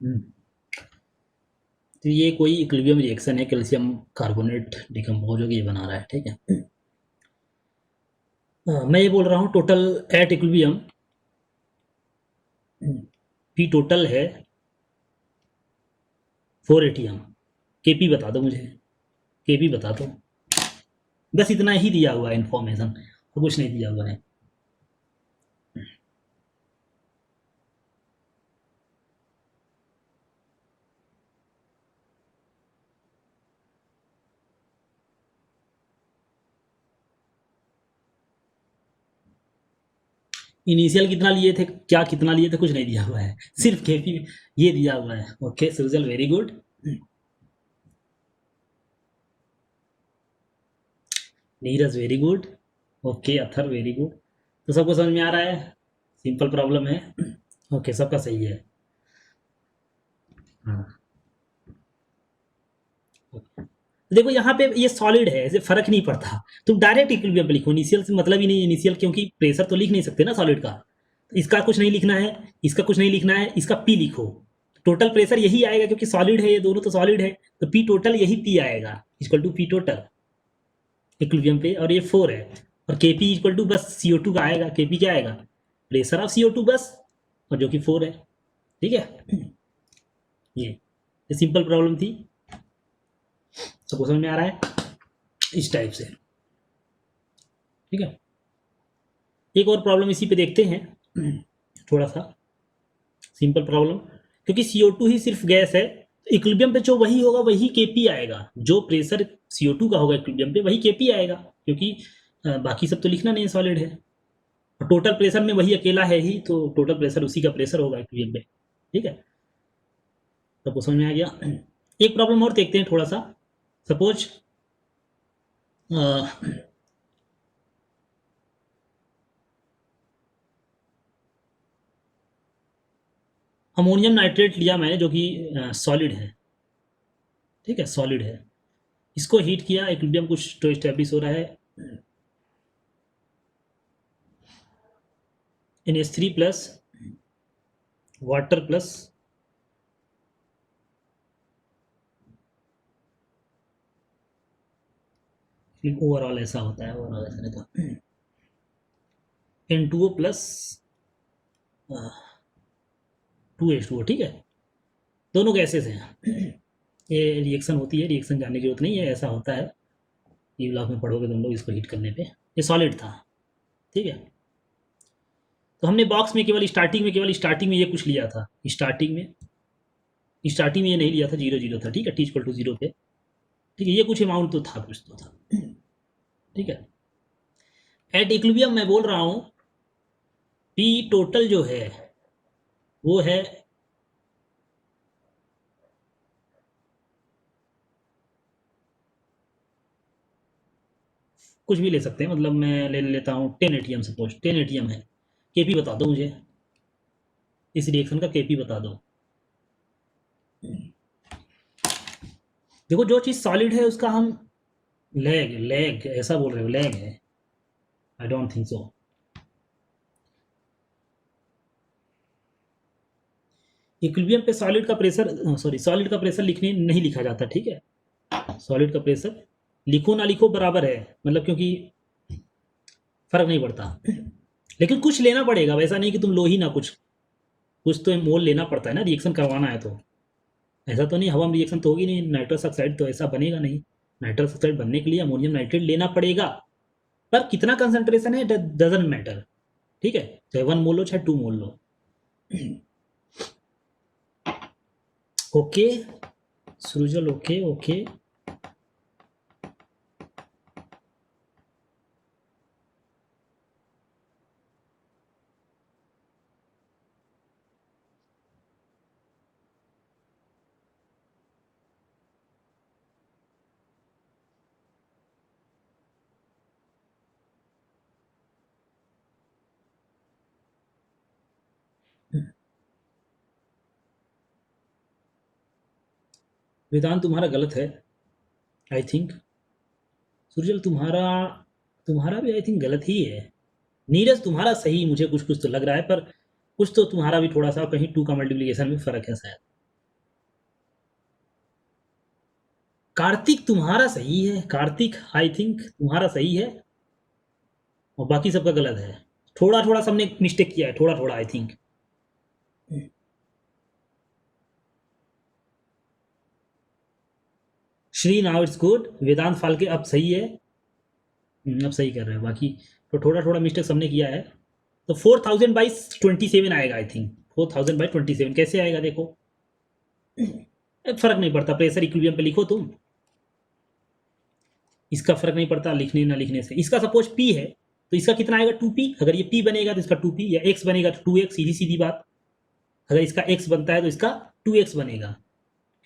हम्म। तो ये कोई इक्विलिब्रियम रिएक्शन है, कैल्शियम कार्बोनेट डिकम्पोज होकर ये बना रहा है, ठीक है। मैं ये बोल रहा हूँ total at equilibrium P total है 4 एटीएम। केपी बता दो मुझे, केपी बता दो। बस इतना ही दिया हुआ है इन्फॉर्मेशन, और कुछ नहीं दिया हुआ है। इनिशियल कितना लिए थे, क्या कितना लिए थे, कुछ नहीं दिया हुआ है, सिर्फ केपी ये दिया हुआ है। Okay Sujal, very good. Neeraj very good. Okay Athar very good. तो सबको समझ में आ रहा है, सिंपल प्रॉब्लम है। ओके सबका सही है। हाँ देखो यहाँ पे ये सॉलिड है, ऐसे फर्क नहीं पड़ता। तुम डायरेक्ट इक्विलिब्रियम पे लिखो, इनिशियल से मतलब ही नहीं इनिशियल, क्योंकि प्रेशर तो लिख नहीं सकते ना सॉलिड का। इसका कुछ नहीं लिखना है, इसका कुछ नहीं लिखना है, इसका पी लिखो। टोटल प्रेशर यही आएगा क्योंकि सॉलिड है, ये दोनों तो सॉलिड है। तो पी टोटल यही पी आएगा, equal to P total equilibrium पे, और ये 4 है। और के पी इक्वल टू बस CO2 का आएगा। के पी क्या आएगा, प्रेशर ऑफ CO2 बस, और जो कि 4 है। ठीक है, ये सिंपल प्रॉब्लम थी, सबको समझ में आ रहा है इस टाइप से। ठीक है, एक और प्रॉब्लम इसी पे देखते हैं, थोड़ा सा सिंपल प्रॉब्लम। क्योंकि CO2 ही सिर्फ गैस है, इक्विलिब्रियम पे जो वही होगा वही केपी आएगा। जो प्रेशर CO2 का होगा इक्विलिब्रियम पे वही केपी आएगा, क्योंकि बाकी सब तो लिखना नहीं है, सॉलिड है। और टोटल प्रेशर में वही अकेला है ही, तो टोटल प्रेशर उसी का प्रेशर होगा इक्विलिब्रियम पे। ठीक है, सबको समझ में आ गया। एक प्रॉब्लम और देखते हैं थोड़ा सा। सपोज अमोनियम नाइट्रेट लिया मैंने, जो कि सॉलिड है। ठीक है, सॉलिड है। इसको हीट किया, इक्विलिब्रियम कुछ तो इस्टेब्लिश हो रहा है। NH3 plus water plus overall ऐसा होता है, ओवरऑल ऐसा रहता। N2O plus 2H2O। ठीक है, दोनों गैसेस हैं। ये रिएक्शन होती है, रिएक्शन जानने की जरूरत नहीं है, ऐसा होता है। ई ब्लॉक में पढ़ोगे तुम लोग इसको हीट करने पे। ये सॉलिड था। ठीक है, तो हमने बॉक्स में केवल स्टार्टिंग में ये कुछ लिया था। स्टार्टिंग में ये नहीं लिया था, 0 0 था। ठीक है, T=0 पे। ठीक है, ये कुछ अमाउंट तो था, कुछ तो था। ठीक है, एट इक्विलिब्रियम मैं बोल रहा हूँ पी टोटल जो है वो है कुछ भी ले सकते हैं, मतलब मैं ले लेता हूँ 10 ATM। सपोज 10 ATM है। केपी बता दो मुझे, इस रिएक्शन का केपी बता दो। देखो जो चीज़ सॉलिड है उसका हम लैग लैग ऐसा बोल रहे हो, लैग है। I don't think so. Equilibrium पे सॉलिड का प्रेशर, सॉरी, सॉलिड का प्रेशर लिखने नहीं लिखा जाता। ठीक है, सॉलिड का प्रेशर लिखो ना लिखो बराबर है, मतलब क्योंकि फर्क नहीं पड़ता। लेकिन कुछ लेना पड़ेगा, वैसा नहीं कि तुम लो ही ना, कुछ कुछ तो मोल लेना पड़ता है ना, रिएक्शन करवाना है तो। ऐसा तो नहीं हवा में रिएक्शन तो होगी नहीं, नाइट्रस ऑक्साइड तो ऐसा बनेगा नहीं। नाइट्रस ऑक्साइड बनने के लिए अमोनियम नाइट्रेट लेना पड़ेगा, पर कितना कंसंट्रेशन है डजंट मैटर। ठीक है, चाहे 1 मोल लो चाहे 2 मोल लो। Okay Srijal, okay okay. Vedant तुम्हारा गलत है आई थिंक। सूरजल तुम्हारा तुम्हारा भी आई थिंक गलत ही है। नीरज तुम्हारा सही, मुझे कुछ कुछ तो लग रहा है, पर कुछ तो तुम्हारा भी थोड़ा सा कहीं 2 का मल्टीप्लीकेशन में फ़र्क है शायद। कार्तिक तुम्हारा सही है, कार्तिक आई थिंक तुम्हारा सही है और बाकी सबका गलत है। थोड़ा थोड़ा सबने मिस्टेक किया है, थोड़ा थोड़ा I think. Shree now it's good, Vedant Phalke अब सही है। अब सही कर रहे हैं बाकी, तो थोड़ा थोड़ा मिस्टेक सबने किया है। तो 4000/27 आएगा आई थिंक। 4000/27 कैसे आएगा देखो, फर्क नहीं पड़ता, प्रेशर इक्विलिब्रियम पे लिखो तुम, इसका फर्क नहीं पड़ता लिखने ना लिखने से। इसका सपोज P है तो इसका कितना आएगा 2P, अगर ये P बनेगा तो इसका 2P, या X बनेगा तो 2X, सीधी सीधी बात। अगर इसका X बनता है तो इसका 2X बनेगा,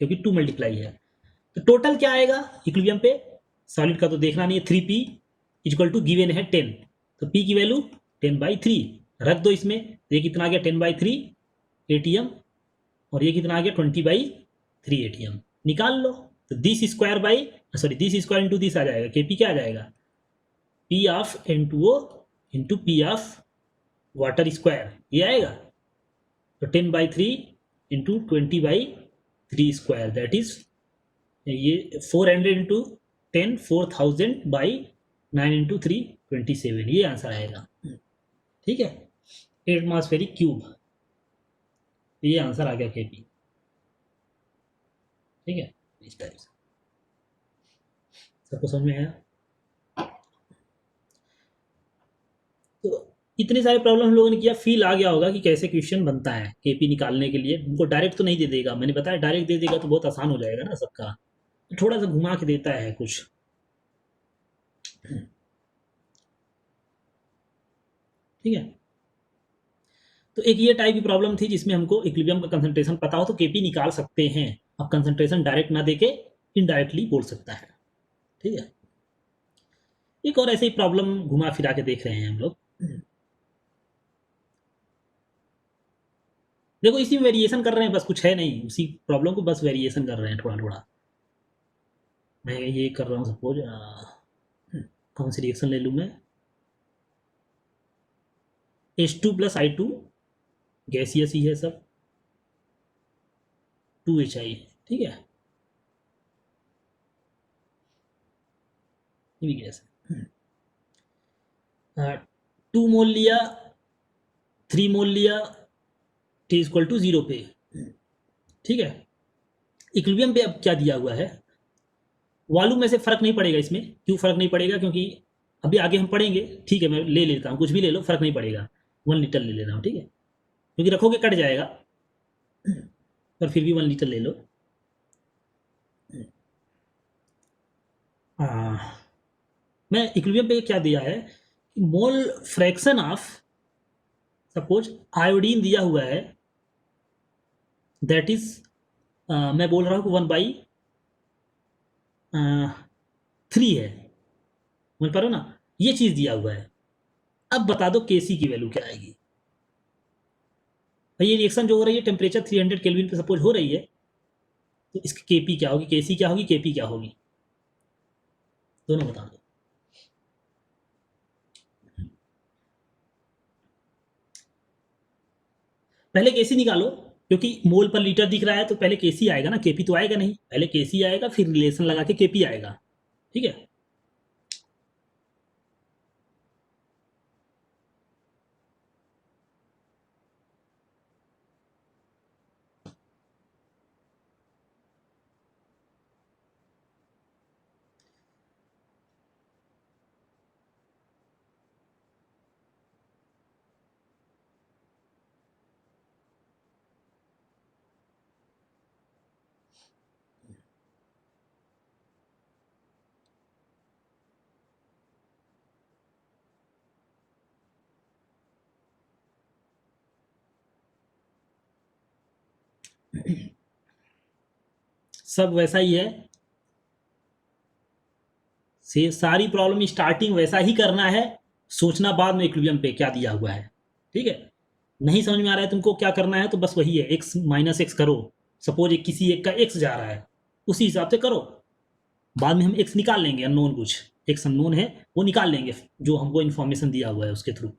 क्योंकि 2 मल्टीप्लाई है। तो टोटल क्या आएगा इक्विलिब्रियम पे, सॉलिड का तो देखना नहीं है। 3P इक्वल टू गिवन है 10, तो P की वैल्यू 10/3 रख दो इसमें। तो ये कितना आ गया 10/3 ATM, और ये कितना आ गया 20/3 ATM, निकाल लो। तो this square by, sorry this square into this आ जाएगा, KP क्या आ जाएगा, P of N2O into P of water square, ये आएगा। तो 10/3 इंटू 20/3 स्क्वायर, दैट इज ये 400 इंटू 10, 4000/9 इंटू 3, 27, ये आंसर आएगा। ठीक है, एटमॉस्फेरिक क्यूब, ये आंसर आ गया KP। ठीक है, इस टाइप से सबको समझ में आया। तो इतने सारे प्रॉब्लम हम लोगों ने किया, फील आ गया होगा कि कैसे क्वेश्चन बनता है KP निकालने के लिए। उनको डायरेक्ट तो नहीं दे देगा, मैंने बताया डायरेक्ट दे देगा तो बहुत आसान हो जाएगा ना सबका, थोड़ा सा घुमा के देता है कुछ। ठीक है, तो एक ये टाइप की प्रॉब्लम थी जिसमें हमको इक्विलिब्रियम का कंसंट्रेशन पता हो तो KP निकाल सकते हैं। अब कंसंट्रेशन डायरेक्ट ना देके इनडायरेक्टली बोल सकता है। ठीक है, एक और ऐसे ही प्रॉब्लम घुमा फिरा के देख रहे हैं हम लोग। देखो इसी में वेरिएशन कर रहे हैं, बस कुछ है नहीं, उसी प्रॉब्लम को बस वेरिएशन कर रहे हैं थोड़ा थोड़ा। मैं ये कर रहा हूँ सपोज, कौन सी रिएक्शन ले लूँ मैं, H2+I2, गैसियस ही है सब, 2HI। ठीक है, ये भी गैस है। 2 मोल लिया, 3 मोल लिया, T=0 पे। ठीक है, इक्विलिब्रियम पे अब क्या दिया हुआ है, वॉल्यूम में से फर्क नहीं पड़ेगा इसमें। क्यों फर्क नहीं पड़ेगा, क्योंकि अभी आगे हम पढ़ेंगे। ठीक है, मैं ले लेता हूँ, कुछ भी ले लो फर्क नहीं पड़ेगा, 1 लीटर ले ले रहा हूँ। ठीक है, क्योंकि रखोगे कट जाएगा, पर फिर भी 1 लीटर ले लो। मैं इक्विलिब्रियम पे क्या दिया है, mole fraction of, suppose iodine दिया हुआ है, दैट इज, मैं बोल रहा हूँ कि 1/3 है, समझ पा रहे हो ना, ये चीज दिया हुआ है। अब बता दो KC की वैल्यू क्या आएगी। भाई ये रिएक्शन जो हो रही है टेम्परेचर 300 केल्विन पे सपोज हो रही है, तो इसकी KP क्या होगी, KC क्या होगी, KP क्या होगी, दोनों बता दो। पहले KC निकालो, क्योंकि मोल पर लीटर दिख रहा है तो पहले KC आएगा ना, KP तो आएगा नहीं, पहले KC आएगा फिर रिलेशन लगा के KP आएगा। ठीक है, सब वैसा ही है, से सारी प्रॉब्लम स्टार्टिंग वैसा ही करना है, सोचना बाद में इक्विलिब्रियम पे क्या दिया हुआ है। ठीक है, नहीं समझ में आ रहा है तुमको क्या करना है, तो बस वही है, x-x करो। सपोज एक किसी एक का x जा रहा है, उसी हिसाब से करो। बाद में हम x निकाल लेंगे, अननोन कुछ x अननोन है वो निकाल लेंगे, जो हमको इन्फॉर्मेशन दिया हुआ है उसके थ्रू।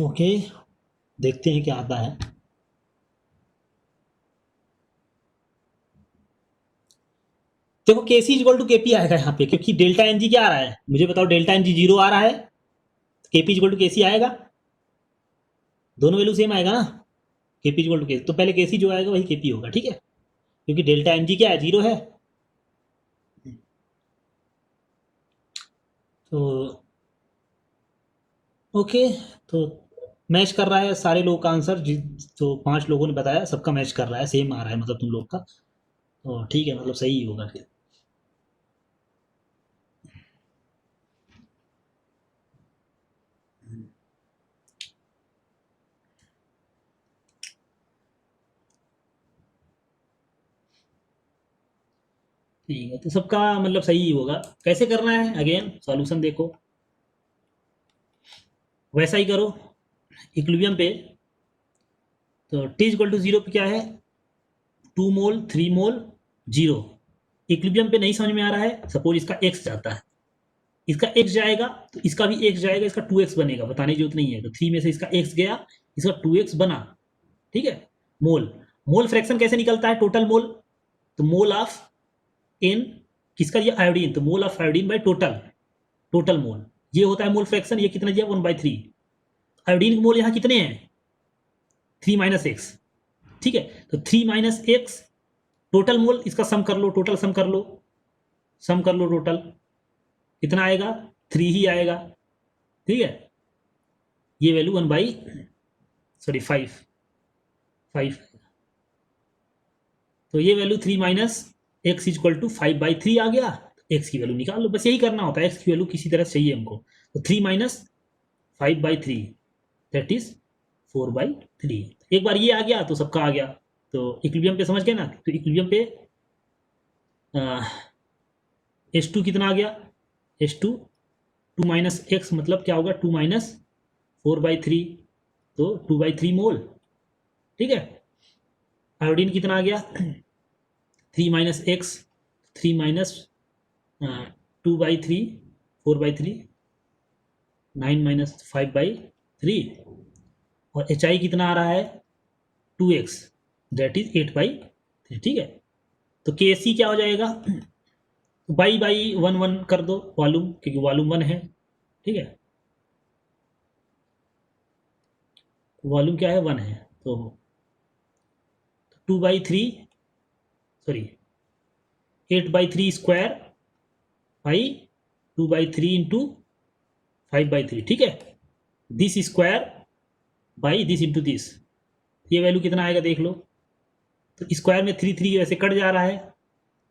ओके, देखते हैं क्या आता है। देखो के सी इक्वल टू के पी आएगा यहाँ पे, क्योंकि डेल्टा एन जी क्या आ रहा है, मुझे बताओ, डेल्टा एन जी जीरो आ रहा है, के पी इक्वल टू के सी आएगा, दोनों वैल्यू सेम आएगा ना, के पी इक्वल टू के, तो पहले के सी जो आएगा वही के पी होगा, ठीक है, क्योंकि डेल्टा एन जी क्या है, जीरो है। तो ओके, तो मैच कर रहा है सारे लोग का आंसर, तो 5 लोगों ने बताया, सबका मैच कर रहा है, सेम आ रहा है मतलब तुम लोग का, तो ठीक है, मतलब सही होगा फिर। ठीक है, तो सबका मतलब सही होगा। कैसे करना है, अगेन सॉल्यूशन देखो, वैसा ही करो इक्विलिब्रियम पे। तो टी इक्वल टू जीरो पे क्या है, 2 मोल 3 मोल 0। इक्विलिब्रियम पे नहीं समझ में आ रहा है, सपोज इसका एक्स जाता है, इसका एक्स जाएगा तो इसका भी एक्स जाएगा, इसका 2x बनेगा, बताने की जरूरत नहीं है, तो 3 में से इसका एक्स गया, इसका 2x बना, ठीक है। मोल, मोल फ्रैक्शन कैसे निकलता है, टोटल मोल, तो मोल ऑफ एन, किसका दिया, आयोडीन, तो mole of iodine by total, total mole, ये होता है मोल फ्रैक्शन। ये कितना दिया, 1/3। आयोडीन के मोल यहाँ कितने हैं, 3 - x, ठीक है, तो 3 - x टोटल मोल, इसका सम कर लो, टोटल सम कर लो, सम कर लो टोटल, कितना आएगा, 3 ही आएगा, ठीक है। ये वैल्यू 5, तो ये वैल्यू 3 - x इक्वल टू 5/3 आ गया। एक्स की वैल्यू निकाल लो, बस यही करना होता है, एक्स की वैल्यू किसी तरह चाहिए हमको, तो 3 - 5/3 दैट इज 4/3। एक बार ये आ गया तो सबका आ गया। तो इक्विलिब्रियम पे समझ गए ना, तो इक्विलिब्रियम पे H2 कितना आ गया, H2 2 - x मतलब क्या होगा, 2 - 4/3, तो 2/3 मोल, ठीक है। आयोडीन कितना आ गया, 3 - x, 3 - 2/3, 4/3, 9 - 5/3, और एच आई कितना आ रहा है, 2x, दैट इज 8/3, ठीक है। तो के सी क्या हो जाएगा, बाई बाई 1 1 कर दो वॉल्यूम, क्योंकि वॉल्यूम 1 है, ठीक है, वॉल्यूम क्या है, 1 है, तो 2/3, सॉरी 8/3 स्क्वायर बाई 2/3 इंटू 5/3, ठीक है, this square by this into this, ये वैल्यू कितना आएगा देख लो, तो स्क्वायर में 3 वैसे कट जा रहा है,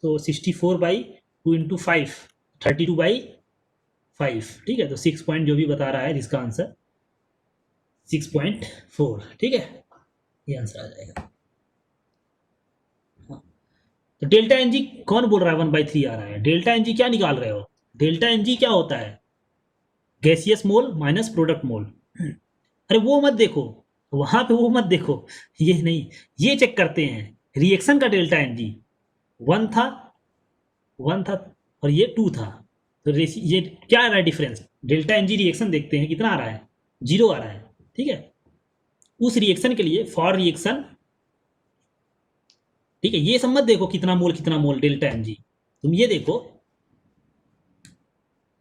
तो 64/2 इंटू 5, 32/5, ठीक है, तो 6 पॉइंट जो भी बता रहा है, जिसका आंसर 6.4, ठीक है, ये आंसर आ जाएगा। हाँ, तो डेल्टा एन जी कौन बोल रहा है 1/3 आ रहा है, डेल्टा एन जी क्या निकाल रहे हो, डेल्टा एन जी क्या होता है, गैसियस मोल माइनस प्रोडक्ट मोल। अरे वो मत देखो, वहां पे वो मत देखो, ये नहीं, ये चेक करते हैं रिएक्शन का डेल्टा एन जी, 1 था, 1 था, और ये 2 था, तो ये क्या आ रहा है difference, delta N G reaction देखते हैं कितना आ रहा है, 0 आ रहा है, ठीक है। उस रिएक्शन के लिए फॉर रिएक्शन, ठीक है, ये सब मत देखो कितना मोल डेल्टा एम जी, तुम ये देखो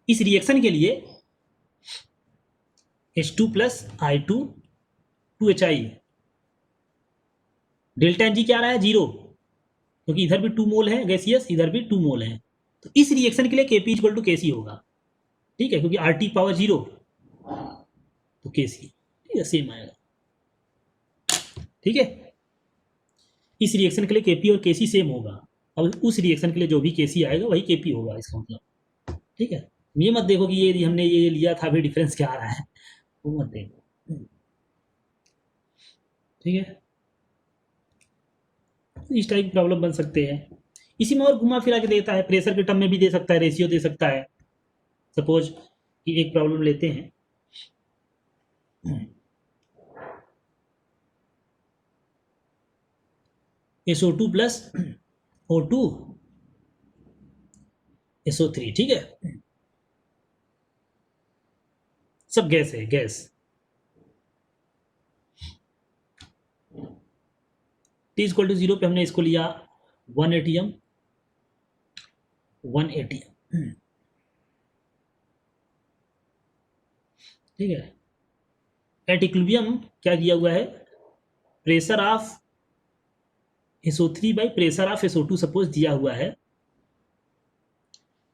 इस रिएक्शन के लिए H2 plus I2 2HI, delta M G क्या आ रहा है, 0, क्योंकि इधर भी 2 मोल है गैसियस, इधर भी 2 मोल है, तो इस रिएक्शन के लिए Kp इक्वल टू Kc होगा, ठीक है, क्योंकि RT पावर 0, तो Kc, ठीक है, सेम आएगा, ठीक है। इस रिएक्शन के लिए Kp और Kc सेम होगा, अब उस रिएक्शन के लिए जो भी Kc आएगा वही Kp होगा, इसका मतलब, ठीक है। ये मत देखो कि ये हमने ये लिया था, अभी डिफरेंस क्या आ रहा है, वो मत देखो, ठीक है। इस टाइप की प्रॉब्लम बन सकते हैं, इसी में और घुमा फिरा के देता है, प्रेशर के टर्म में भी दे सकता है, रेशियो दे सकता है। सपोज कि एक प्रॉब्लम लेते हैं, SO2 प्लस O2 SO3, ठीक है, सब गैस है, गैस, टी इक्वल टू 0 पे हमने इसको लिया 1 एटीएम, 1 एटीएम, ठीक है। एट इक्विलिब्रियम क्या दिया हुआ है, pressure of SO3 by pressure of SO2 suppose दिया हुआ है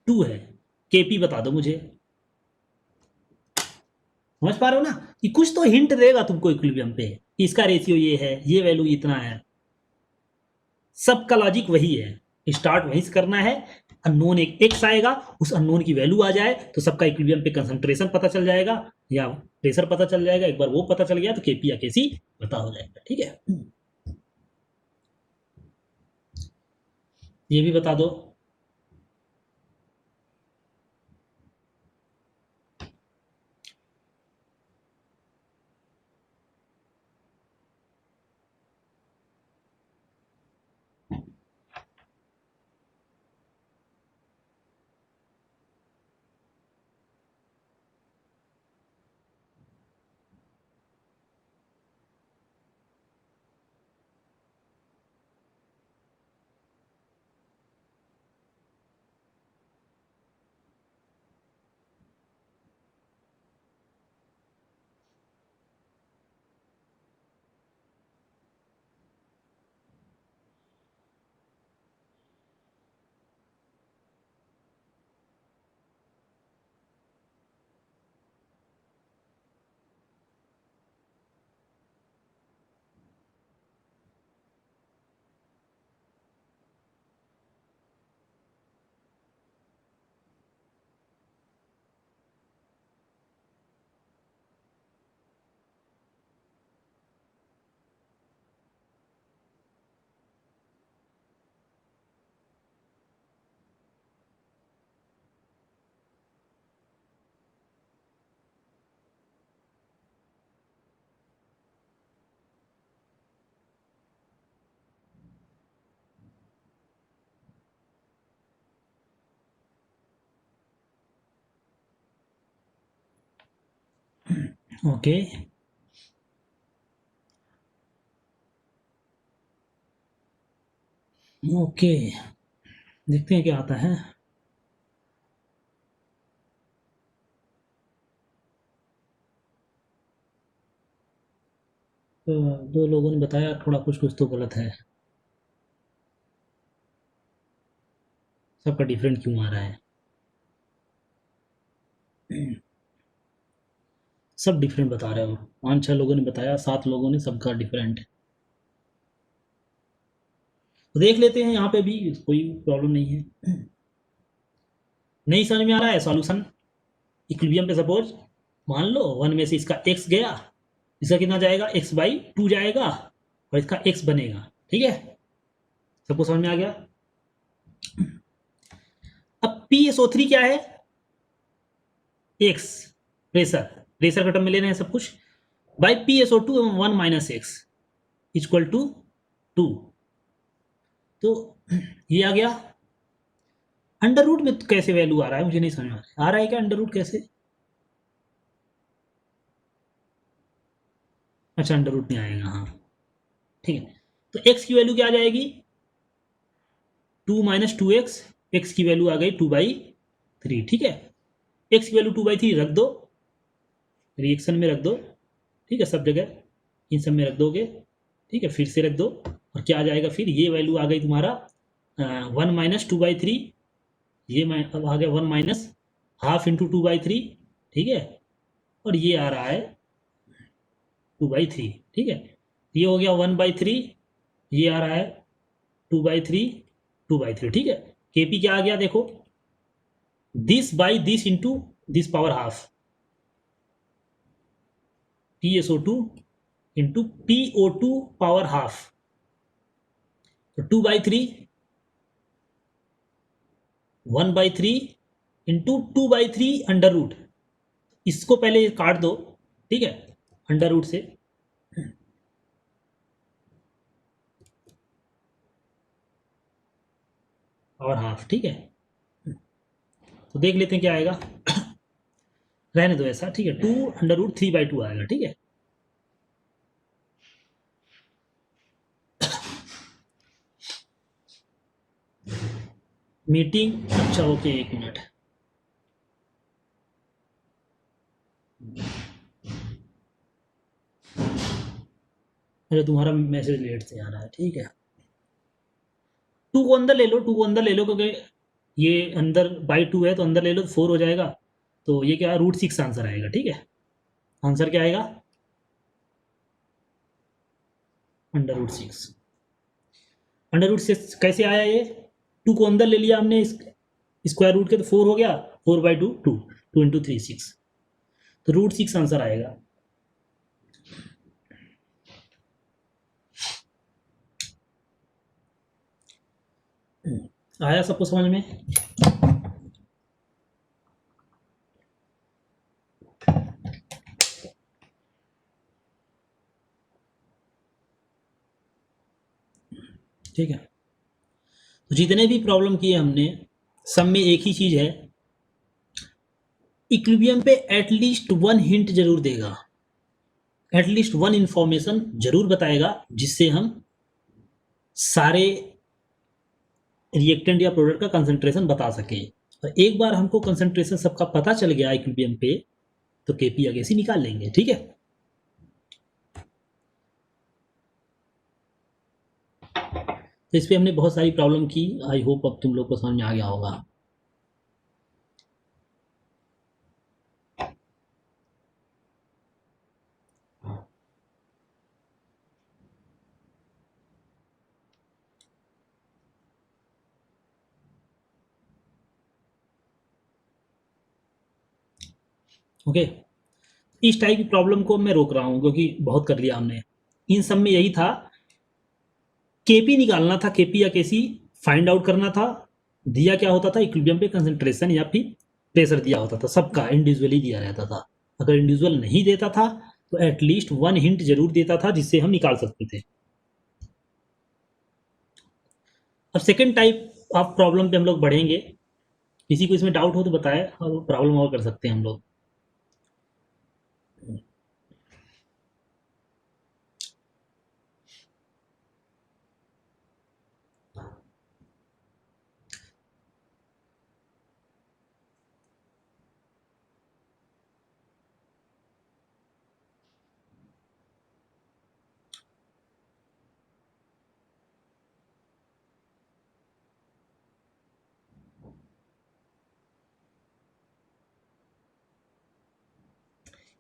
2 है, KP बता दो मुझे। समझ पा रहे हो ना कि कुछ तो हिंट देगा तुमको इक्विलिब्रियम पे, इसका रेशियो ये है, ये वैल्यू इतना है, सबका लॉजिक वही है, स्टार्ट वहीं से करना है। अननोन एक एक्स आएगा, उस अननोन की वैल्यू आ जाए तो सबका इक्विलिब्रियम पे कंसंट्रेशन पता चल जाएगा या प्रेशर पता चल जाएगा। एक बार वो पता चल गया तो केपी या केसी पता हो जाएगा, ठीक है। ये भी बता दो। ओके, ओके, देखते हैं क्या आता है। तो दो लोगों ने बताया थोड़ा कुछ कुछ तो गलत है, सबका डिफरेंट क्यों आ रहा है। सब डिफरेंट बता रहे हो, 5-6 लोगों ने बताया, 7 लोगों ने सबका डिफरेंट। तो देख लेते हैं, यहाँ पे भी कोई प्रॉब्लम नहीं है। नहीं समझ में आ रहा है सॉल्यूशन इक्विलिब्रियम पे, सपोज मान लो 1 में से इसका x गया, इसका कितना जाएगा, x/2 जाएगा और इसका x बनेगा, ठीक है। सबको समझ में आ गया। अब PSO3 क्या है, x प्रेशर, प्रेशर का टर्म में ले रहे हैं सब कुछ, by PSO2 1 minus x equal to 2। तो ये आ गया। अंडर रूट में तो कैसे वैल्यू आ रहा है, मुझे नहीं समझ आ रहा है क्या अंडर रूट कैसे। अच्छा अंडर रूट नहीं आएगा, हाँ ठीक है। तो x की वैल्यू क्या आ जाएगी, 2 माइनस 2x, एक्स की वैल्यू आ गई 2/3, ठीक है। x की वैल्यू 2/3 रख दो, रिएक्शन में रख दो, ठीक है, सब जगह इन सब में रख दोगे, ठीक है, फिर से रख दो और क्या आ जाएगा, फिर ये वैल्यू आ गई तुम्हारा 1 माइनस 2/3, ये अब आ गया 1 माइनस हाफ इंटू 2/3, ठीक है, और ये आ रहा है 2/3, ठीक है। ये हो गया 1/3, ये आ रहा है 2/3, 2/3, ठीक है। केपी क्या आ गया देखो, this by this into this power half, PSO2 into PO2 power half, तो 2/3, 1/3 इंटू 2/3 अंडर रूट, इसको पहले काट दो, ठीक है, अंडर रूट से, और हाफ, ठीक है। तो देख लेते हैं क्या आएगा, रहने दो ऐसा, ठीक है, 2√3/2 आएगा, ठीक है। मीटिंग, अच्छा ओके, एक मिनट। अरे तुम्हारा मैसेज लेट से आ रहा है, ठीक है। टू को अंदर ले लो, टू को अंदर ले लो, क्योंकि ये अंदर बाई टू है तो अंदर ले लो तो 4 हो जाएगा। तो ये क्या, √6 आंसर आएगा, ठीक है। आंसर क्या आएगा, √6। √6 कैसे आया ये, टू को अंदर ले लिया हमने, स्क्वायर रूट के तो 4 हो गया, 4/2 2, 2 × 3 6, तो √6 आंसर आएगा। आया सबको समझ में? ठीक है, तो जितने भी प्रॉब्लम किए हमने, सब में एक ही चीज है, इक्विलिब्रियम पे एटलीस्ट 1 हिंट जरूर देगा, एटलीस्ट 1 इंफॉर्मेशन जरूर बताएगा, जिससे हम सारे रिएक्टेंट या प्रोडक्ट का कंसंट्रेशन बता सके। और एक बार हमको कंसंट्रेशन सबका पता चल गया इक्विलिब्रियम पे, तो केपी अगेंस्ट निकाल लेंगे, ठीक है। तो इस पे हमने बहुत सारी प्रॉब्लम की, आई होप अब तुम लोग को समझ में आ गया होगा। ओके, इस टाइप की प्रॉब्लम को मैं रोक रहा हूँ क्योंकि बहुत कर लिया हमने। इन सब में यही था, केपी निकालना था, केपी या केसी फाइंड आउट करना था। दिया क्या होता था, इक्विलिब्रियम पे कंसंट्रेशन या फिर प्रेशर दिया होता था, सबका इंडिविजुअली दिया रहता था। अगर इंडिविजुअल नहीं देता था तो एटलीस्ट 1 हिंट जरूर देता था, जिससे हम निकाल सकते थे। अब सेकेंड टाइप ऑफ प्रॉब्लम पे हम लोग बढ़ेंगे। किसी को इसमें डाउट हो तो बताए, और प्रॉब्लम और कर सकते हैं हम लोग।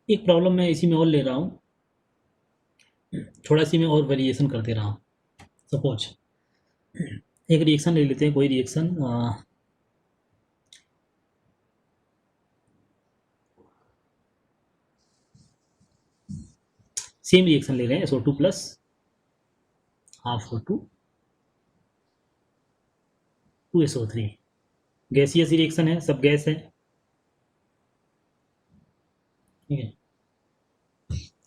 एक प्रॉब्लम मैं इसी में और ले रहा हूँ, थोड़ा सी मैं और वेरिएशन कर दे रहा हूँ। सपोज एक रिएक्शन ले लेते हैं, कोई रिएक्शन, सेम रिएक्शन ले रहे हैं, SO2 plus half O2 2SO3। Gaseous reaction है, सब गैस है, ठीक है।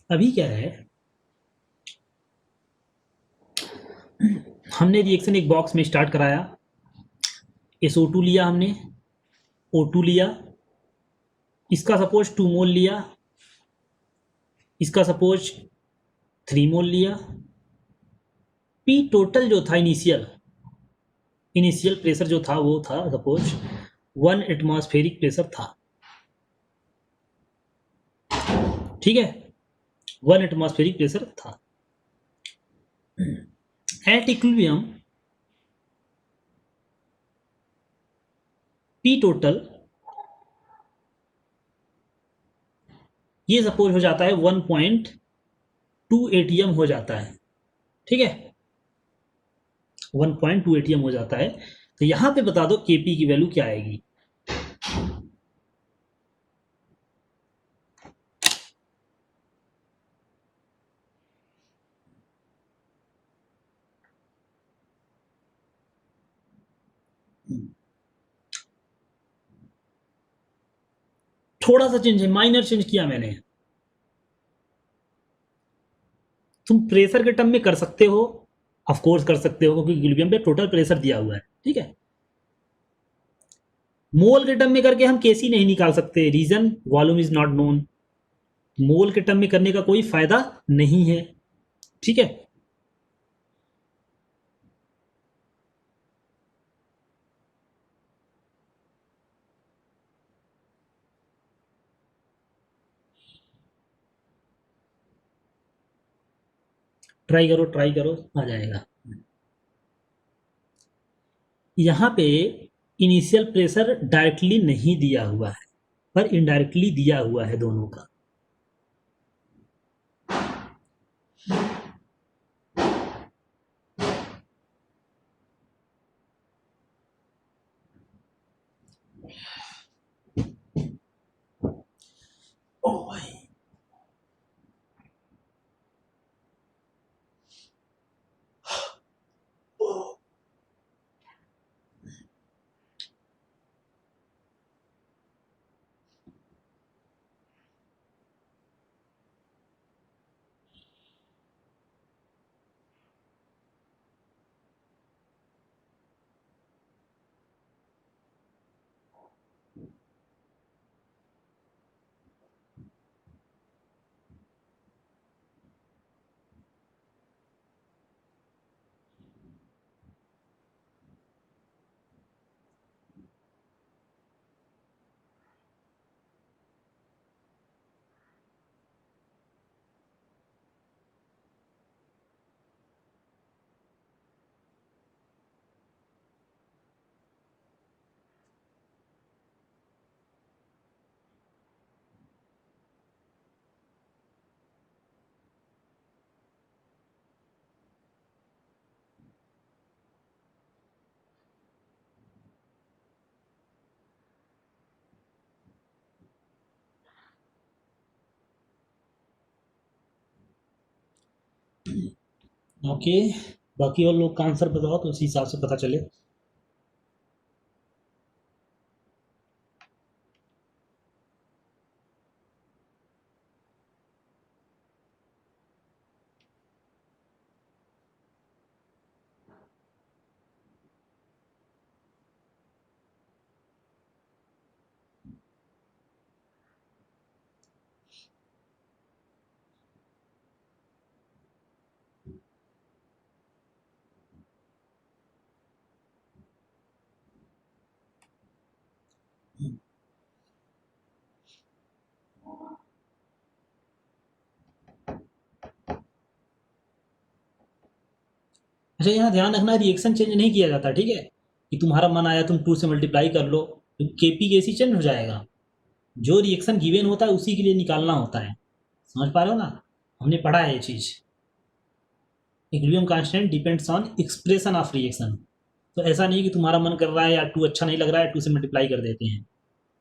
अभी क्या है, हमने रिएक्शन एक बॉक्स में स्टार्ट कराया, SO2 लिया हमने, O2 लिया, इसका सपोज 2 मोल लिया, इसका सपोज 3 मोल लिया। पी टोटल जो था, इनिशियल प्रेशर जो था वो था सपोज 1 एटमॉस्फेरिक प्रेशर था, ठीक है, 1 एटमॉस्फेरिक प्रेशर था। एट इक्विलिब्रियम पी टोटल ये सपोज हो जाता है 1.2 ATM हो जाता है, ठीक है, 1.2 ATM हो जाता है। तो यहां पे बता दो केपी की वैल्यू क्या आएगी। थोड़ा सा चेंज है, माइनर चेंज किया मैंने। तुम प्रेशर के टर्म में कर सकते हो, ऑफ कोर्स कर सकते हो, क्योंकि इक्विलिब्रियम पे टोटल प्रेशर दिया हुआ है, ठीक है। मोल के टर्म में करके हम केसी नहीं निकाल सकते, reason volume is not known. Mole के टर्म में करने का कोई फायदा नहीं है, ठीक है। ट्राई करो, आ जाएगा। यहाँ पे इनिशियल प्रेशर डायरेक्टली नहीं दिया हुआ है, पर इनडायरेक्टली दिया हुआ है दोनों का। ओ भाई, ओके, बाकी और लोग का आंसर बताओ तो उसी हिसाब से पता चले। अच्छा, यहाँ ध्यान रखना, रिएक्शन चेंज नहीं किया जाता, ठीक है? कि तुम्हारा मन आया तुम 2 से मल्टीप्लाई कर लो, तो केपी कैसी चेंज हो जाएगा। जो रिएक्शन गिवन होता है उसी के लिए निकालना होता है। समझ पा रहे हो ना? हमने पढ़ा है ये चीज़। Equilibrium constant depends on expression of reaction. तो ऐसा नहीं कि तुम्हारा मन कर रहा है या 2 अच्छा नहीं लग रहा है, 2 से मल्टीप्लाई कर देते हैं।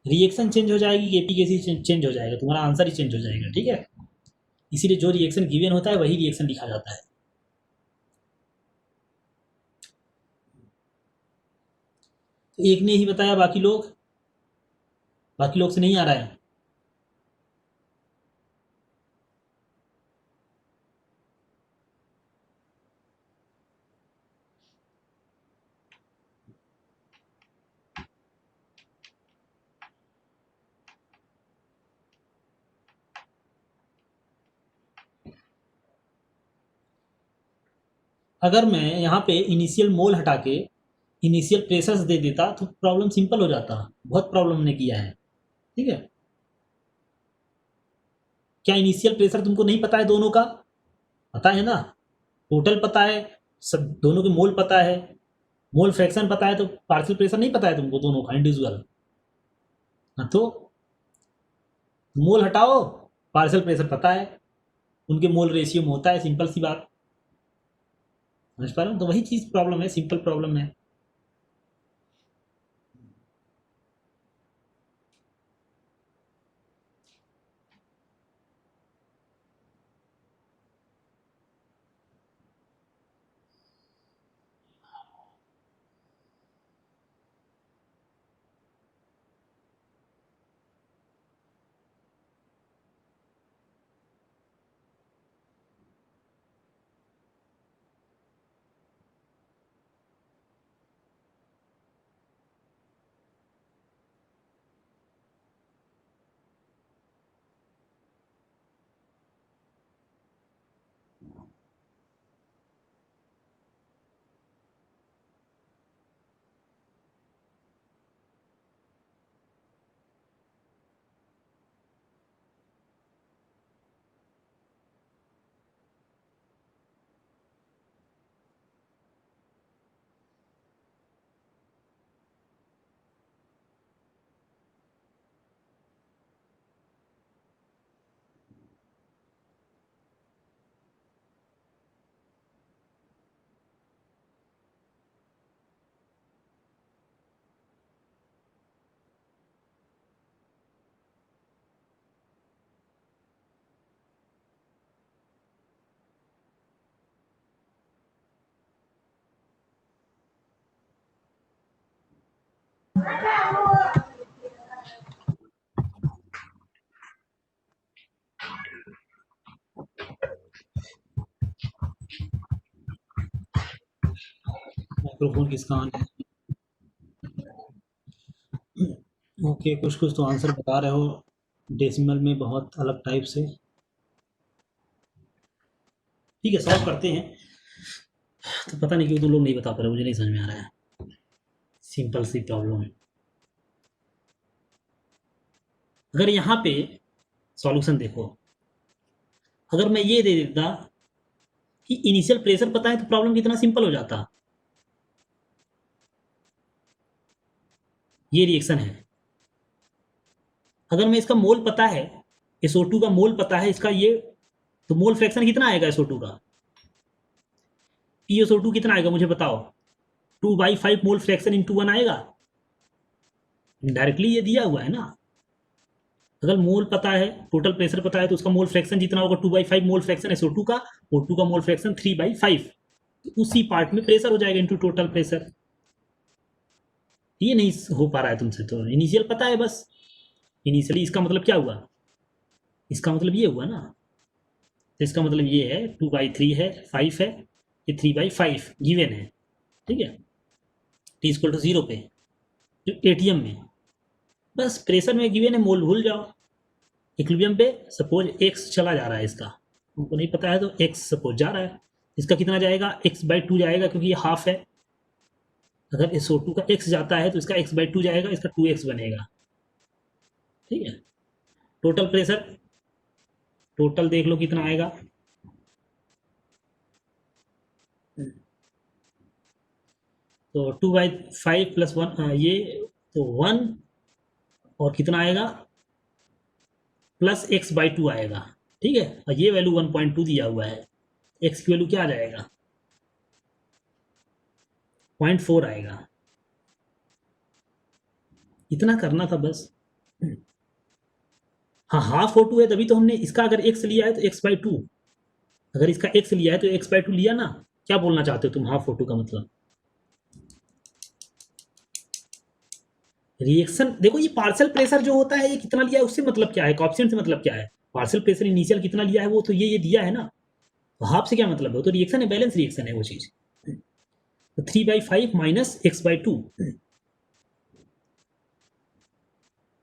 रिएक्शन चेंज हो जाएगी, केपी कैसी चेंज हो जाएगा, तुम्हारा आंसर ही चेंज हो जाएगा, ठीक है? इसीलिए जो रिएक्शन गिवन होता है वही रिएक्शन लिखा जाता है। तो एक ने ही बताया, बाकी लोग से नहीं आ रहा है। अगर मैं यहाँ पे इनिशियल मोल हटा के इनिशियल प्रेशर्स दे देता तो प्रॉब्लम सिंपल हो जाता। बहुत प्रॉब्लम ने किया है, ठीक है? क्या इनिशियल प्रेशर तुमको नहीं पता है दोनों का? पता है ना? टोटल पता है, सब दोनों के मोल पता है, मोल फ्रैक्शन पता है, तो पार्शियल प्रेशर नहीं पता है तुमको दोनों का इंडिविजुअल? हाँ, तो मोल हटाओ, पार्शियल प्रेशर पता है, उनके मोल रेशियो में होता है, सिंपल सी बात। समझ पा रहे हो? तो वही चीज़ प्रॉब्लम है, सिंपल प्रॉब्लम है। माइक्रोफोन किसका ऑन है? ओके, कुछ कुछ तो आंसर बता रहे हो डेसिमल में बहुत अलग टाइप से। ठीक है, सॉल्व करते हैं। तो पता नहीं क्यों तुम लोग नहीं बता पा रहे, मुझे नहीं समझ में आ रहा है। सिंपल सी प्रॉब्लम है। अगर यहाँ पे सॉल्यूशन देखो, अगर मैं ये दे देता कि इनिशियल प्रेशर पता है तो प्रॉब्लम कितना सिंपल हो जाता। ये रिएक्शन है। अगर मैं इसका मोल पता है, SO2 का मोल पता है इसका, ये तो मोल फ्रैक्शन कितना आएगा SO2 का? PSO2 कितना आएगा मुझे बताओ? 2/5 मोल फ्रैक्शन इंटू 1 आएगा। डायरेक्टली ये दिया हुआ है ना। अगर मोल पता है, टोटल प्रेशर पता है, तो उसका मोल फ्रैक्शन जितना होगा 2/5 मोल फ्रैक्शन SO2 का, O2 का मोल फ्रैक्शन 3/5, उसी पार्ट में प्रेशर हो जाएगा इंटू टोटल प्रेशर। ये नहीं हो पा रहा है तुमसे, तो इनिशियल पता है बस। इनिशियली इसका मतलब क्या हुआ? इसका मतलब ये हुआ ना। तो इसका मतलब ये है 2/3 है, 5 है, ये 3/5 गिवन है। ठीक है, T=0 पे, जो एटीएम में बस प्रेशर में गिवन है, मोल भूल जाओ। इक्विलिब्रियम पे सपोज x चला जा रहा है, इसका हमको नहीं पता है तो x सपोज जा रहा है, इसका कितना जाएगा? x/2 जाएगा, क्योंकि ये हाफ है। अगर SO2 का x जाता है तो इसका x/2 जाएगा, इसका 2x बनेगा। ठीक है, टोटल प्रेशर, टोटल देख लो कितना आएगा। तो 2/5 प्लस 1, ये तो 1, और कितना आएगा? प्लस x/2 आएगा। ठीक है, और ये वैल्यू 1.2 दिया हुआ है, x की वैल्यू क्या आ जाएगा? 0.4 आएगा। इतना करना था बस। हाँ, हाफ O2 है, तभी तो हमने इसका अगर x लिया है तो x/2, अगर इसका x लिया है तो x/2 लिया ना। क्या बोलना चाहते हो तुम हाफ O2 का मतलब? रिएक्शन देखो, ये पार्शियल प्रेशर जो होता है ये कितना लिया है उससे मतलब क्या है, कॉफिशिएंट से मतलब क्या है? पार्शियल प्रेशर इनिशियल कितना लिया है वो तो ये दिया है ना। तो हाफ से क्या मतलब है? वो तो रिएक्शन है, बैलेंस रिएक्शन है वो चीज। तो 3/5 माइनस x/2।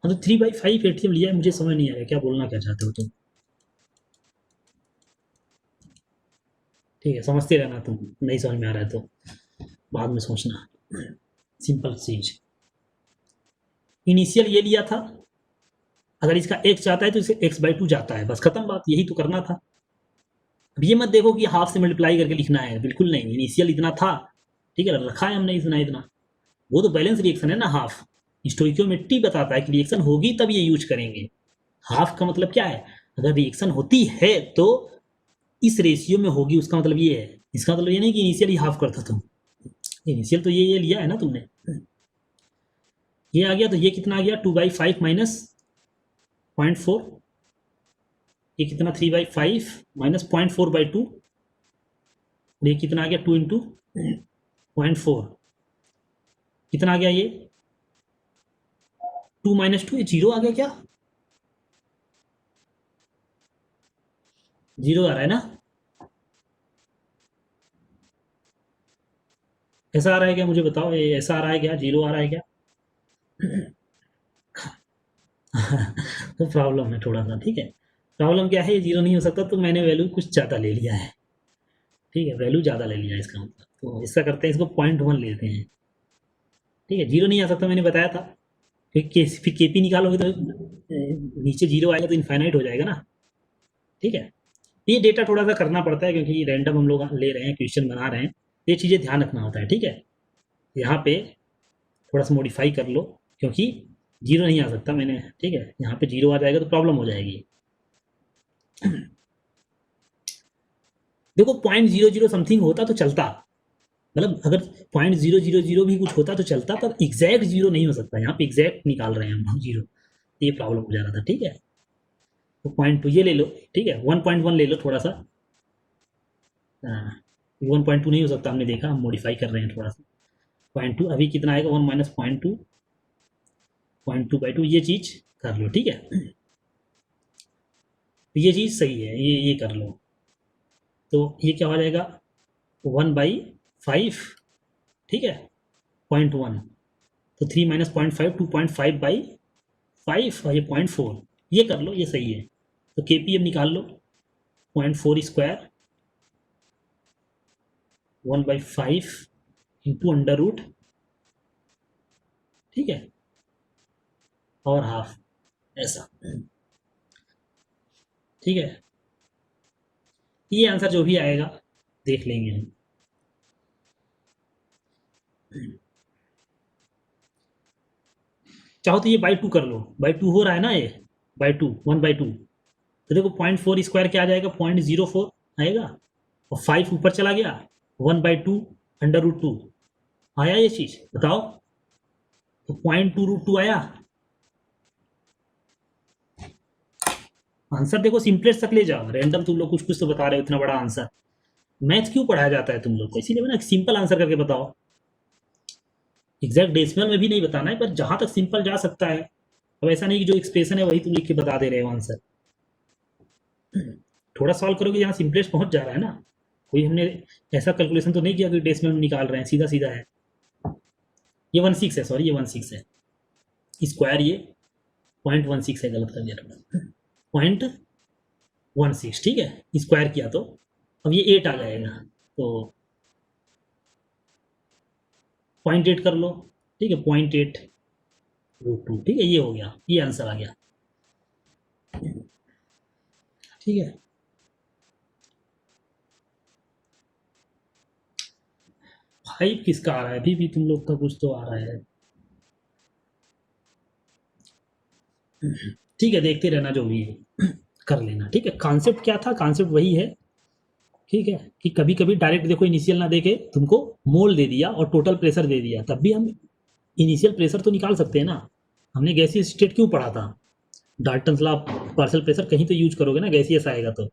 हाँ, तो 3/5 एटीएम लिया है, मुझे समझ नहीं आ रहा क्या बोलना क्या चाहते हो तुम। ठीक है, समझते रहना तुम, नहीं समझ में आ रहा है तो बाद में सोचना। सिंपल चीज, इनिशियल ये लिया था, अगर इसका x जाता है तो इसे x/2 जाता है, बस खत्म बात, यही तो करना था। अब ये मत देखो कि हाफ से मल्टीप्लाई करके लिखना है, बिल्कुल नहीं, इनिशियल इतना था। ठीक है, रखा है हमने इतना इतना, वो तो बैलेंस रिएक्शन है ना हाफ। स्टोइकियोमेट्री बताता है कि रिएक्शन होगी तब ये यूज करेंगे। हाफ का मतलब क्या है? अगर रिएक्शन होती है तो इस रेशियो में होगी, उसका मतलब ये है। इसका मतलब ये नहीं कि इनिशियल ही हाफ करता तुम, इनिशियल तो ये लिया है ना तुमने। ये आ गया, तो ये कितना आ गया? 2/5 माइनस 0.4, ये कितना? 3/5 माइनस 0.4/2, ये कितना आ गया? 2 इंटू 0.4, कितना आ गया ये? 2 माइनस 2, ये 0 आ गया क्या? 0 आ रहा है ना? ऐसा आ रहा है क्या मुझे बताओ, ये ऐसा आ रहा है क्या? 0 आ रहा है क्या? तो प्रॉब्लम है थोड़ा सा। ठीक है, प्रॉब्लम क्या है? ये 0 नहीं हो सकता, तो मैंने वैल्यू कुछ ज़्यादा ले लिया है। ठीक है, वैल्यू ज़्यादा ले लिया है इसका मतलब, तो इसका करते हैं, इसको 0.1 लेते हैं। ठीक है, 0 नहीं आ सकता, मैंने बताया था। फिर KP निकालोगे तो नीचे 0 आएगा तो इनफाइनाइट हो जाएगा ना। ठीक है, ये डेटा थोड़ा सा करना पड़ता है क्योंकि रैंडम हम लोग ले रहे हैं, क्वेश्चन बना रहे हैं, ये चीज़ें ध्यान रखना होता है। ठीक है, यहाँ पे थोड़ा सा मॉडिफाई कर लो, क्योंकि 0 नहीं आ सकता मैंने। ठीक है, यहाँ पे 0 आ जाएगा तो प्रॉब्लम हो जाएगी। देखो 0.00 समथिंग होता तो चलता, मतलब अगर 0.000 भी कुछ होता तो चलता, पर एग्जैक्ट 0 नहीं हो सकता। यहाँ पे एग्जैक्ट निकाल रहे हैं हम 0, ये प्रॉब्लम हो जा रहा था। ठीक है, तो 0.2 ये ले लो। ठीक है, 1.1 ले लो थोड़ा सा। 1.2 नहीं हो सकता, हमने देखा, हम मॉडिफाई कर रहे हैं थोड़ा सा। 0.2 अभी कितना आएगा? 1 माइनस 0.2, 0.2/2, ये चीज़ कर लो। ठीक है, ये चीज़ सही है, ये कर लो। तो ये क्या हो जाएगा? 1/5 ठीक है, 0.1, तो 3 माइनस 0.5 2.5/5 और ये 0.4, ये कर लो, ये सही है। तो KP अब निकाल लो, 0.4 स्क्वायर 1/5 इंटू अंडर रूट, ठीक है, और हाफ, ऐसा, ठीक है। ये आंसर जो भी आएगा देख लेंगे हम। चाहो तो ये बाई 2 कर लो, बाई 2 हो रहा है ना, ये बाई 2, 1/2, तो देखो 0.4 स्क्वायर क्या आ जाएगा, 0.04 आएगा, और 5 ऊपर चला गया, 1/2 अंडर रूट 2 आया, ये चीज बताओ, तो 0.2√2 आया। आंसर देखो सिंपलेस्ट तक ले जाओ, रैंडम तुम लोग कुछ कुछ तो बता रहे हो, इतना बड़ा आंसर। मैथ क्यों पढ़ाया जाता है तुम लोग को, इसीलिए ना सिंपल आंसर करके बताओ। एग्जैक्ट डेसिमल में भी नहीं बताना है, पर जहां तक सिंपल जा सकता है। अब ऐसा नहीं कि जो एक्सप्रेशन है वही तुम लिख के बता दे रहे हो आंसर। थोड़ा सॉल्व करोगे, यहाँ सिंपलेस्ट पहुंच जा रहा है ना। कोई हमने ऐसा कैलकुलेशन तो नहीं किया कि डेसिमल में निकाल रहे हैं, सीधा सीधा है। ये 16 है, सॉरी ये 16 है, स्क्वायर ये 0.16 है, गलत कर दिया थोड़ा, 0.16, ठीक है, स्क्वायर किया तो अब ये 8 आ जाएगा, तो 0.8 कर लो, ठीक है, 0.8√2, ठीक है, ये हो गया, ये आंसर आ गया, ठीक है। फाइव किसका आ रहा है, अभी भी तुम लोग का कुछ तो आ रहा है, ठीक है, देखते रहना जो भी है, कर लेना, ठीक है। कॉन्सेप्ट क्या था, कॉन्सेप्ट वही है, ठीक है, कि कभी कभी डायरेक्ट देखो इनिशियल ना देके तुमको मोल दे दिया और टोटल प्रेशर दे दिया, तब भी हम इनिशियल प्रेशर तो निकाल सकते हैं ना। हमने गैसीय स्टेट क्यों पढ़ा था, डाल्टन लॉ, पार्शियल प्रेशर कहीं तो यूज करोगे ना, गैसियस आएगा तो।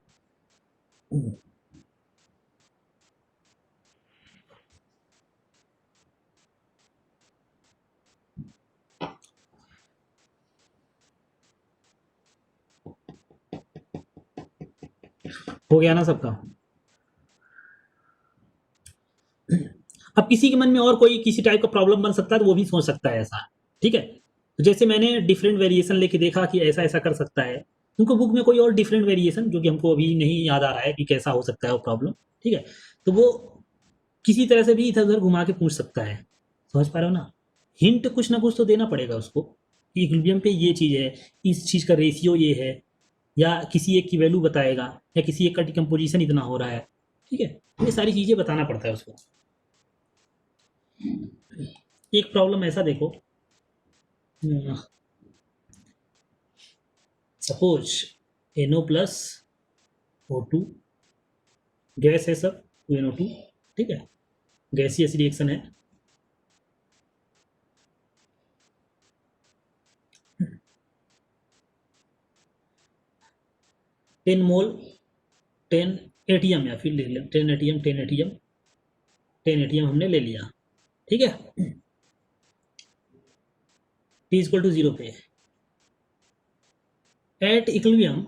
हो गया ना सबका। अब किसी के मन में और कोई किसी टाइप का प्रॉब्लम बन सकता है तो वो भी सोच सकता है ऐसा, ठीक है। तो जैसे मैंने डिफरेंट वेरिएशन लेके देखा कि ऐसा ऐसा कर सकता है, उनको बुक में कोई और डिफरेंट वेरिएशन जो कि हमको अभी नहीं याद आ रहा है कि कैसा हो सकता है वो प्रॉब्लम, ठीक है, तो वो किसी तरह से भी इधर उधर घुमा के पूछ सकता है, समझ पा रहे हो ना। हिंट कुछ ना कुछ तो देना पड़ेगा उसको कि इक्विलिब्रियम पे ये चीज़ है, इस चीज़ का रेशियो ये है, या किसी एक की वैल्यू बताएगा, या किसी एक का डिकम्पोजिशन इतना हो रहा है, ठीक है, ये सारी चीज़ें बताना पड़ता है उसको। एक प्रॉब्लम ऐसा देखो, सपोज NO+O2 गैस है सब, 2NO2, ठीक है, गैसियस रिएक्शन है, 10 मोल 10 ATM, या फिर ले लें 10 ATM 10 ATM 10 ATM हमने ले लिया, ठीक है, T=0 पे, एट इक्विलिब्रियम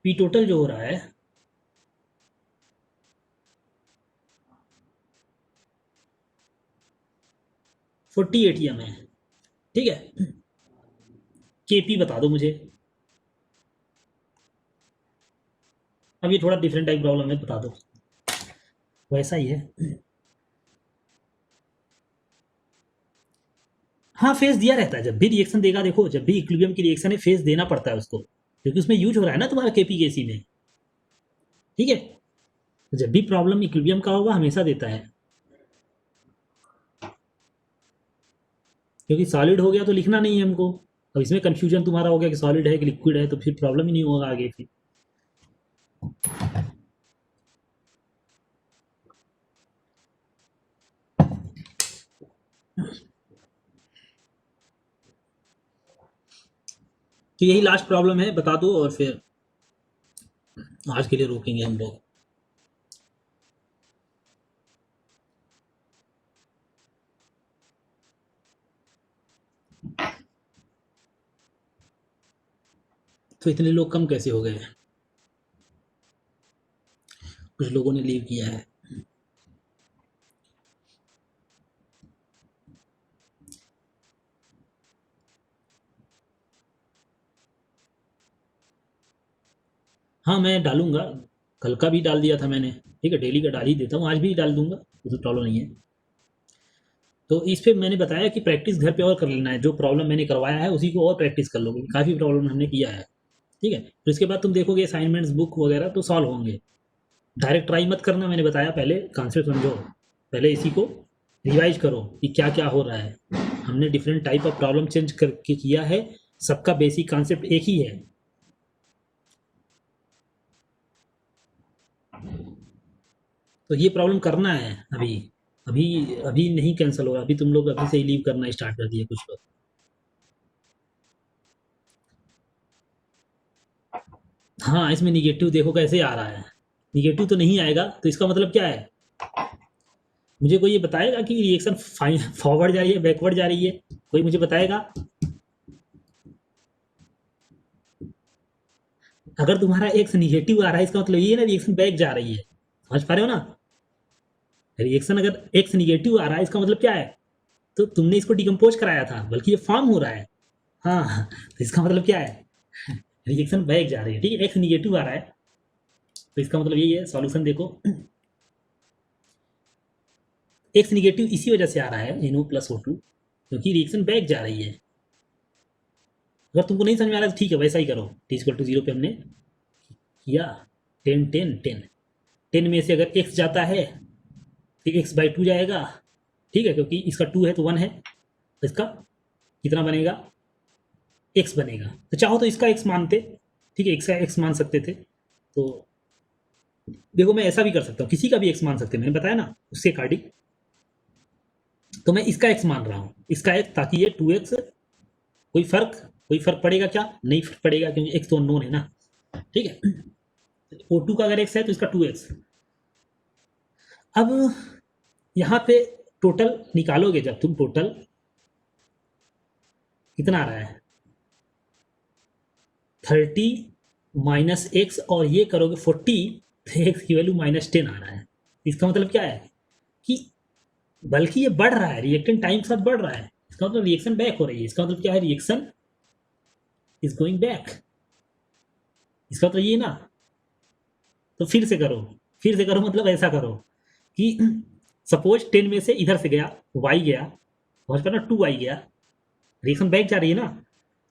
पी टोटल जो हो रहा है 40 ATM है, ठीक है। KP बता दो मुझे। अब ये थोड़ा डिफरेंट टाइप प्रॉब्लम है, बता दो, वैसा ही है। हाँ, फेज दिया रहता है जब भी रिएक्शन देगा, देखो जब भी इक्विलिब्रियम की रिएक्शन है फेज देना पड़ता है उसको, क्योंकि उसमें यूज हो रहा है ना तुम्हारा KP में, ठीक है। जब भी प्रॉब्लम इक्विलिब्रियम का होगा हमेशा देता है, क्योंकि सॉलिड हो गया तो लिखना नहीं है हमको। अब इसमें कंफ्यूजन तुम्हारा हो गया कि सॉलिड है कि लिक्विड है, तो फिर प्रॉब्लम ही नहीं होगा आगे फिर। तो यही लास्ट प्रॉब्लम है, बता दो और फिर आज के लिए रोकेंगे हम लोग। तो इतने लोग कम कैसे हो गए? कुछ लोगों ने लीव किया है। हाँ, मैं डालूँगा, कल का भी डाल दिया था मैंने, ठीक है, डेली का डाल ही देता हूँ, आज भी डाल दूँगा, कोई प्रॉब्लम नहीं है। तो इस पे मैंने बताया कि प्रैक्टिस घर पे और कर लेना है, जो प्रॉब्लम मैंने करवाया है उसी को और प्रैक्टिस कर लोगे, काफ़ी प्रॉब्लम हमने किया है, ठीक है। तो इसके बाद तुम देखोगे असाइनमेंट्स बुक वगैरह तो सॉल्व होंगे। डायरेक्ट ट्राई मत करना, मैंने बताया पहले कॉन्सेप्ट समझो, पहले इसी को रिवाइज करो कि क्या क्या हो रहा है। हमने different type of problem change करके किया है, सबका बेसिक कॉन्सेप्ट एक ही है। तो ये प्रॉब्लम करना है अभी, अभी अभी नहीं कैंसिल होगा, अभी तुम लोग अभी से ही लीव करना स्टार्ट कर दिए कुछ लोग। हाँ, इसमें निगेटिव देखो कैसे आ रहा है, निगेटिव तो नहीं आएगा तो इसका मतलब क्या है? मुझे कोई ये बताएगा कि रिएक्शन फॉरवर्ड जा रही है बैकवर्ड जा रही है? कोई मुझे बताएगा? अगर तुम्हारा एक्स निगेटिव आ रहा है इसका मतलब ये है ना रिएक्शन बैक जा रही है, समझ पा रहे हो ना? रिएक्शन अगर एक्स निगेटिव आ रहा है इसका मतलब क्या है? तो तुमने इसको डिकम्पोज कराया था, बल्कि ये फॉर्म हो रहा है। हाँ, तो इसका मतलब क्या है? रिएक्शन बैक जा रही है, ठीक है, एक्स निगेटिव आ रहा है, तो इसका मतलब यही है। सॉल्यूशन देखो, एक्स निगेटिव इसी वजह से आ रहा है NO प्लस O2, क्योंकि रिएक्शन बैक जा रही है। अगर तुमको नहीं समझ में आ रहा है तो ठीक है, वैसा ही करो। T=0 पे हमने किया 10 10 10, 10 में से अगर x जाता है तो x/2 जाएगा, ठीक है, क्योंकि इसका 2 है तो 1 है, तो इसका कितना बनेगा? x बनेगा। तो चाहो तो इसका x मानते, ठीक है, इसका x मान सकते थे। तो देखो मैं ऐसा भी कर सकता हूँ, किसी का भी x मान सकते हैं, मैंने बताया ना उसके अकॉर्डिंग। तो मैं इसका x मान रहा हूँ, इसका x, ताकि ये 2x, कोई फर्क पड़ेगा क्या? नहीं फर्क पड़ेगा, क्योंकि x तो अननोन है ना, ठीक है। O2 का अगर x है तो इसका 2x। अब यहाँ पे टोटल निकालोगे, जब तुम टोटल कितना आ रहा है 30 माइनस एक्स, और ये करोगे 40, तो एक्स की वैल्यू -10 आ रहा है। इसका मतलब क्या है कि बल्कि ये बढ़ रहा है, रिएक्टेंट टाइम के साथ बढ़ रहा है, इसका मतलब रिएक्शन बैक हो रही है। इसका मतलब क्या है? रिएक्शन इज गोइंग बैक, इसका मतलब ये ना। तो फिर से करो मतलब ऐसा करो कि सपोज 10 में से इधर से गया y गया, समझ पर ना, 2y गया, रिएक्शन बैक जा रही है ना,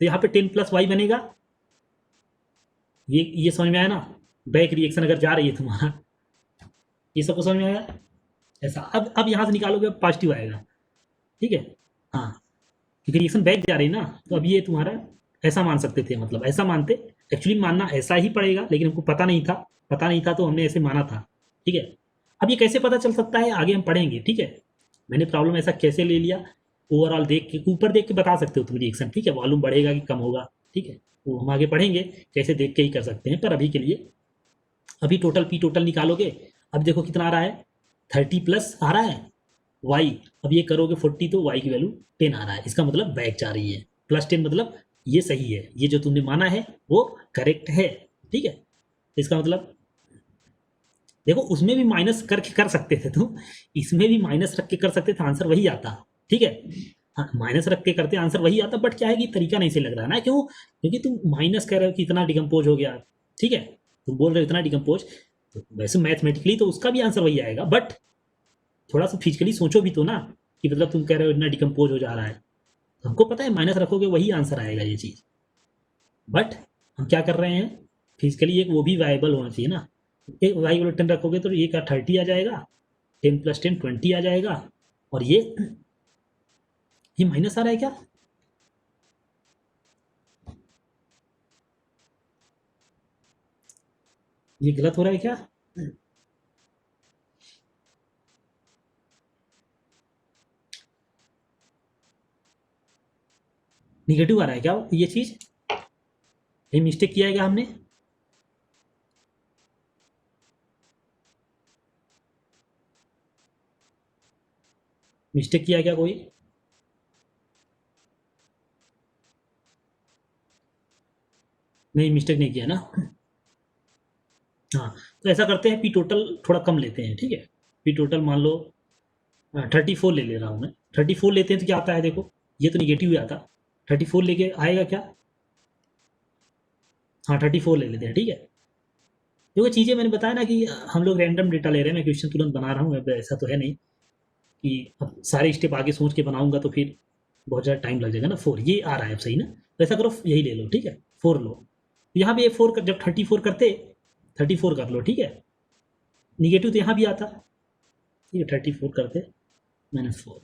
तो यहाँ पे 10 + y बनेगा। ये समझ में आया ना? बैक रिएक्शन अगर जा रही है तुम्हारा, ये सबको समझ में आया? ऐसा अब यहाँ से निकालोगे, अब पॉजिटिव आएगा, ठीक है। हाँ, क्योंकि रिएक्शन बैक जा रही है ना, तो अब ये तुम्हारा ऐसा मान सकते थे, मतलब ऐसा मानते। एक्चुअली मानना ऐसा ही पड़ेगा, लेकिन हमको पता नहीं था तो हमने ऐसे माना था, ठीक है। अब ये कैसे पता चल सकता है आगे हम पढ़ेंगे, ठीक है। मैंने प्रॉब्लम ऐसा कैसे ले लिया, ओवरऑल देख के, ऊपर देख के बता सकते हो तुम रिएक्शन, ठीक है, वॉल्यूम बढ़ेगा कि कम होगा, ठीक है, वो हम आगे पढ़ेंगे कैसे देख के ही कर सकते हैं। पर अभी के लिए अभी टोटल पी टोटल निकालोगे। अब देखो कितना आ रहा है, 30 प्लस आ रहा है वाई। अब ये करोगे 40 तो वाई की वैल्यू 10 आ रहा है, इसका मतलब बैक जा रही है। +10 मतलब ये सही है, ये जो तुमने माना है वो करेक्ट है, ठीक है। तो इसका मतलब देखो, उसमें भी माइनस करके कर सकते थे तुम, इसमें भी माइनस रख के कर सकते थे, आंसर वही आता, ठीक है। हाँ, माइनस रख के करते आंसर वही आता, बट क्या है कि तरीका नहीं सही लग रहा है ना, क्यों? क्योंकि तुम माइनस कह रहे हो कि इतना डिकम्पोज हो गया, ठीक है, तुम बोल रहे हो इतना डिकम्पोज, तो वैसे मैथमेटिकली तो उसका भी आंसर वही आएगा, बट थोड़ा सा फिजिकली सोचो भी तो ना, कि मतलब तुम कह रहे हो इतना डिकम्पोज हो जा रहा है, तो हमको पता है माइनस रखोगे वही आंसर आएगा ये चीज़, बट हम क्या कर रहे हैं, फिजिकली एक वो भी वायबल होना चाहिए ना। एक वाई 10 रखोगे तो ये का 30 आ जाएगा, 10 + 10 20 आ जाएगा, और ये माइनस आ रहा है क्या? ये गलत हो रहा है क्या? निगेटिव आ रहा है क्या ये चीज़? ये मिस्टेक किया है क्या हमने? मिस्टेक किया है क्या कोई? नहीं, मिस्टेक नहीं किया ना। हाँ, तो ऐसा करते हैं, पी टोटल थोड़ा कम लेते हैं, ठीक है। पी टोटल मान लो 34 ले ले रहा हूँ मैं। 34 लेते हैं तो क्या आता है देखो, ये तो निगेटिव ही आता। 34 लेके आएगा क्या? हाँ, 34 ले लेते हैं, ठीक है। देखो चीज़ें मैंने बताया ना कि हम लोग रैंडम डेटा ले रहे हैं, मैं क्वेश्चन तुरंत बना रहा हूँ, अब ऐसा तो है नहीं कि अब सारे स्टेप आगे सोच के बनाऊंगा तो फिर बहुत ज़्यादा टाइम लग जाएगा ना। 4 ये आ रहा है अब सही ना, तो ऐसा करो यही ले लो, ठीक है। 4 लो, यहाँ पे ये 4 जब 34 करते, 34 कर लो, ठीक है। निगेटिव तो यहाँ भी आता, ठीक है। 34 करते -4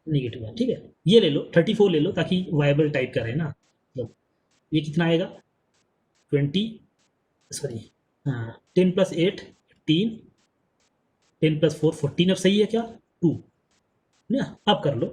निगेटिव है, ठीक है। ये ले लो 34 ले लो ताकि वायबल टाइप का रहे ना, मतलब ये कितना आएगा 20, सॉरी, हाँ 10 + 8 15, 10 + 4 14, अब सही है क्या 2 ना। अब कर लो